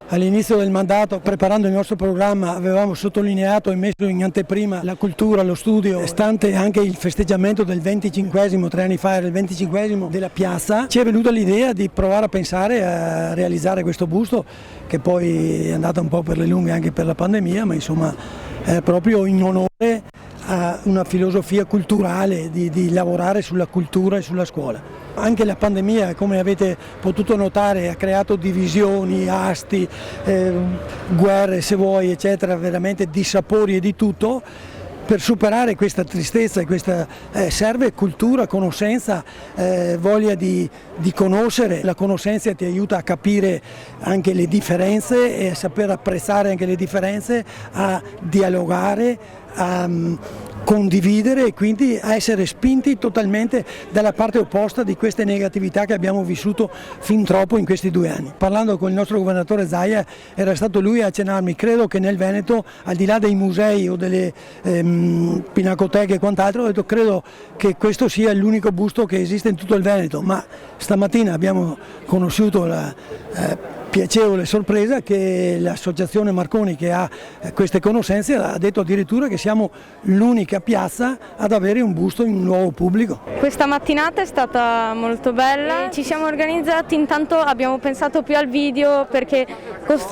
All'inizio del mandato, preparando il nostro programma, avevamo sottolineato e messo in anteprima la cultura, lo studio, stante anche il festeggiamento del 25esimo, 3 anni fa era il 25esimo della piazza. Ci è venuta l'idea di provare a pensare a realizzare questo busto, che poi è andata un po' per le lunghe anche per la pandemia, ma insomma è proprio in onore a una filosofia culturale di lavorare sulla cultura e sulla scuola. Anche la pandemia, come avete potuto notare, ha creato divisioni, asti, guerre se vuoi, eccetera, veramente dissapori e di tutto. Per superare questa tristezza e questa serve cultura, conoscenza, voglia di conoscere. La conoscenza ti aiuta a capire anche le differenze e a saper apprezzare anche le differenze, a dialogare, a condividere e quindi a essere spinti totalmente dalla parte opposta di queste negatività che abbiamo vissuto fin troppo in questi 2 anni. Parlando con il nostro governatore Zaia, era stato lui a accennarmi, credo che nel Veneto, al di là dei musei o delle pinacoteche e quant'altro, ho detto credo che questo sia l'unico busto che esiste in tutto il Veneto, ma stamattina abbiamo conosciuto la piacevole sorpresa che l'associazione Marconi, che ha queste conoscenze, ha detto addirittura che siamo l'unica piazza ad avere un busto in un luogo pubblico. Questa mattinata è stata molto bella, ci siamo organizzati, intanto abbiamo pensato più al video perché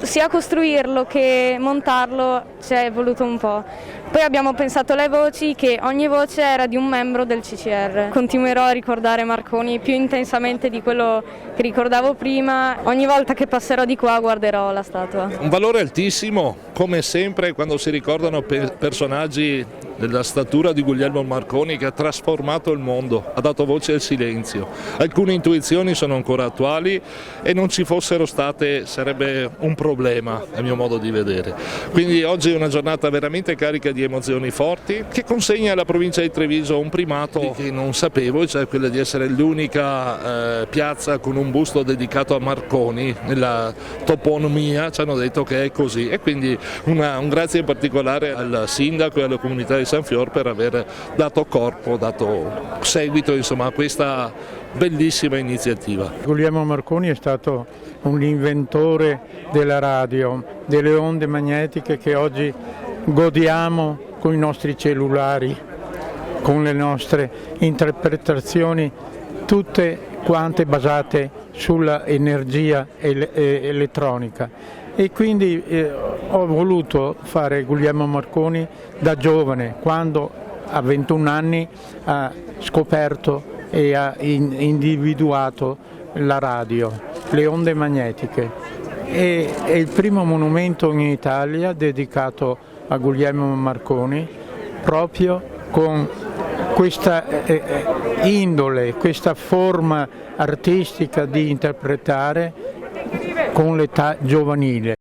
sia costruirlo che montarlo ci è voluto un po'. Poi abbiamo pensato alle voci, che ogni voce era di un membro del CCR. Continuerò a ricordare Marconi più intensamente di quello che ricordavo prima. Ogni volta che passerò di qua guarderò la statua. Un valore altissimo, come sempre quando si ricordano personaggi della statura di Guglielmo Marconi, che ha trasformato il mondo, ha dato voce al silenzio. Alcune intuizioni sono ancora attuali e non ci fossero state sarebbe un problema, a mio modo di vedere. Quindi oggi è una giornata veramente carica di emozioni forti, che consegna alla provincia di Treviso un primato che non sapevo, cioè quello di essere l'unica piazza con un busto dedicato a Marconi. Nella toponimia ci hanno detto che è così, e quindi un grazie in particolare al sindaco e alla comunità di San Fior per aver dato corpo, dato seguito insomma a questa bellissima iniziativa. Guglielmo Marconi è stato un inventore della radio, delle onde magnetiche che oggi godiamo con i nostri cellulari, con le nostre interpretazioni, tutte quante basate sulla energia elettronica. E quindi ho voluto fare Guglielmo Marconi da giovane, quando a 21 anni ha scoperto e ha individuato la radio, le onde magnetiche. È il primo monumento in Italia dedicato a Guglielmo Marconi, proprio con questa indole, questa forma artistica di interpretare con l'età giovanile.